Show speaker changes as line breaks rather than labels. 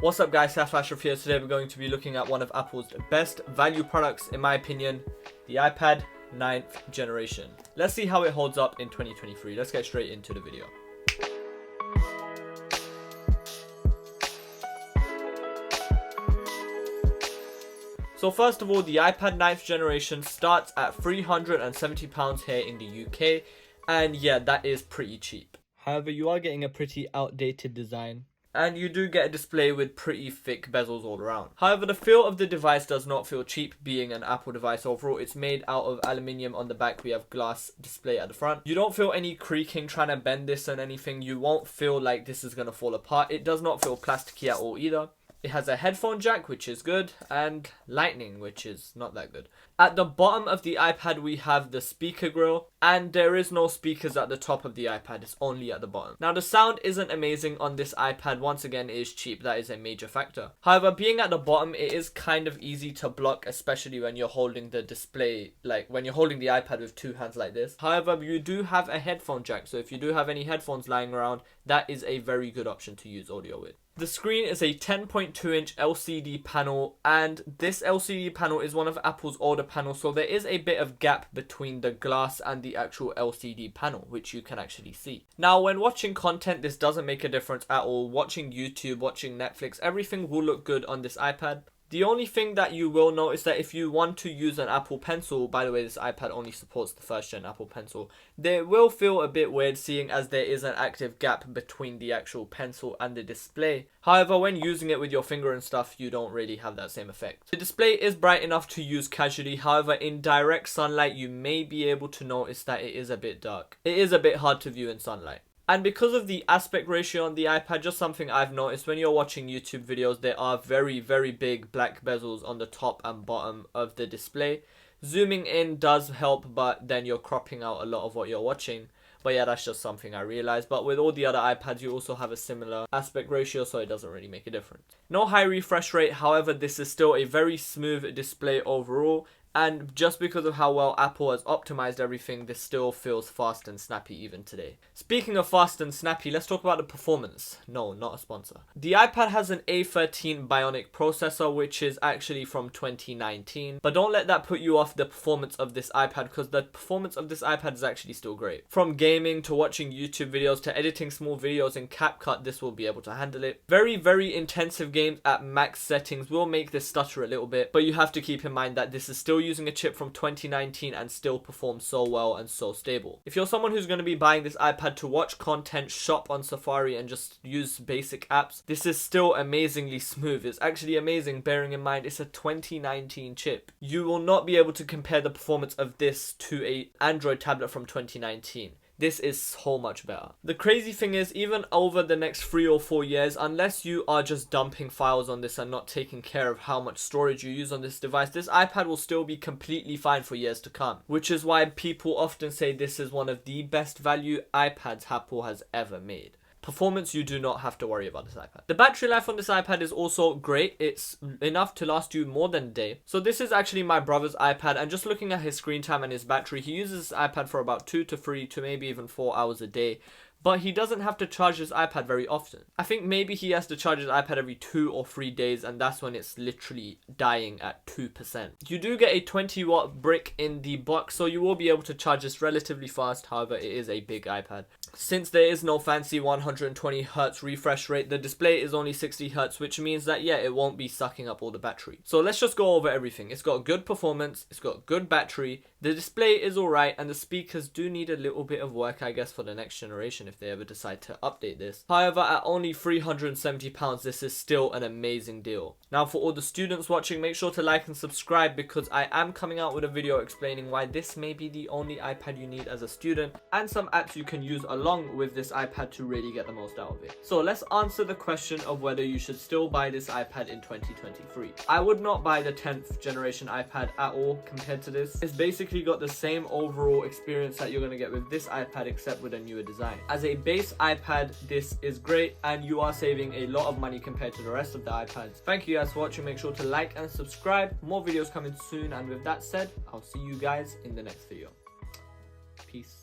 What's up guys, Saif Ashraf here. Today we're going to be looking at one of Apple's best value products in my opinion, the iPad 9th generation. Let's see how it holds up in 2023. Let's get straight into the video. So first of all, the iPad 9th generation starts at £370 here in the UK, and yeah, that is pretty cheap. However, you are getting a pretty outdated design, and you do get a display with pretty thick bezels all around. However, the feel of the device does not feel cheap being an Apple device overall. It's made out of aluminium on the back. We have glass display at the front. You don't feel any creaking trying to bend this and anything. You won't feel like this is going to fall apart. It does not feel plasticky at all either. It has a headphone jack, which is good, and lightning, which is not that good. At the bottom of the iPad, we have the speaker grill, and there is no speakers at the top of the iPad. It's only at the bottom. Now, the sound isn't amazing on this iPad. Once again, it is cheap. That is a major factor. However, being at the bottom, it is kind of easy to block, especially when you're holding the display, like when you're holding the iPad with two hands like this. However, you do have a headphone jack, so if you do have any headphones lying around, that is a very good option to use audio with. The screen is a 10.2-inch LCD panel, and this LCD panel is one of Apple's older panels, so there is a bit of gap between the glass and the actual LCD panel, which you can actually see. Now, when watching content, this doesn't make a difference at all. Watching YouTube, watching Netflix, everything will look good on this iPad. The only thing that you will notice that if you want to use an Apple Pencil, by the way, this iPad only supports the first gen Apple Pencil, they will feel a bit weird seeing as there is an active gap between the actual pencil and the display. However, when using it with your finger and stuff, you don't really have that same effect. The display is bright enough to use casually. However, in direct sunlight, you may be able to notice that it is a bit dark. It is a bit hard to view in sunlight. And because of the aspect ratio on the iPad, just something I've noticed when you're watching YouTube videos, there are very, very big black bezels on the top and bottom of the display. Zooming in does help, but then you're cropping out a lot of what you're watching. But yeah, that's just something I realized. But with all the other iPads, you also have a similar aspect ratio, so it doesn't really make a difference. No high refresh rate, however, this is still a very smooth display overall. And just because of how well Apple has optimized everything, this still feels fast and snappy even today. Speaking of fast and snappy, let's talk about the performance. No, not a sponsor. The iPad has an A13 Bionic processor, which is actually from 2019. But don't let that put you off the performance of this iPad, because the performance of this iPad is actually still great. From gaming to watching YouTube videos to editing small videos in CapCut, this will be able to handle it. Very, very intensive games at max settings will make this stutter a little bit, but you have to keep in mind that this is still using a chip from 2019 and still performs so well and so stable. If you're someone who's going to be buying this iPad to watch content, shop on Safari and just use basic apps, this is still amazingly smooth. It's actually amazing bearing in mind it's a 2019 chip. You will not be able to compare the performance of this to an Android tablet from 2019. This is so much better. The crazy thing is, even over the next 3 or 4 years, unless you are just dumping files on this and not taking care of how much storage you use on this device, this iPad will still be completely fine for years to come. Which is why people often say this is one of the best value iPads Apple has ever made. Performance, you do not have to worry about this iPad. The battery life on this iPad is also great. It's enough to last you more than a day. So this is actually my brother's iPad, and just looking at his screen time and his battery, he uses this iPad for about 2 to 3 to maybe even 4 hours a day. But he doesn't have to charge his iPad very often. I think maybe he has to charge his iPad every 2 or 3 days, and that's when it's literally dying at 2%. You do get a 20-watt brick in the box, so you will be able to charge this relatively fast. However, it is a big iPad. Since there is no fancy 120Hz refresh rate, the display is only 60Hz, which means that, yeah, it won't be sucking up all the battery. So let's just go over everything. It's got good performance, it's got good battery, the display is alright, and the speakers do need a little bit of work, I guess, for the next generation if they ever decide to update this. However, at only £370, this is still an amazing deal. Now, for all the students watching, make sure to like and subscribe, because I am coming out with a video explaining why this may be the only iPad you need as a student, and some apps you can use along with this iPad to really get the most out of it. So let's answer the question of whether you should still buy this iPad in 2023. I would not buy the 10th generation iPad at all compared to this. It's basically got the same overall experience that you're going to get with this iPad, except with a newer design. As a base iPad, this is great, and you are saving a lot of money compared to the rest of the iPads. Thank you guys for watching. Make sure to like and subscribe. More videos coming soon, and with that said, I'll see you guys in the next video. Peace.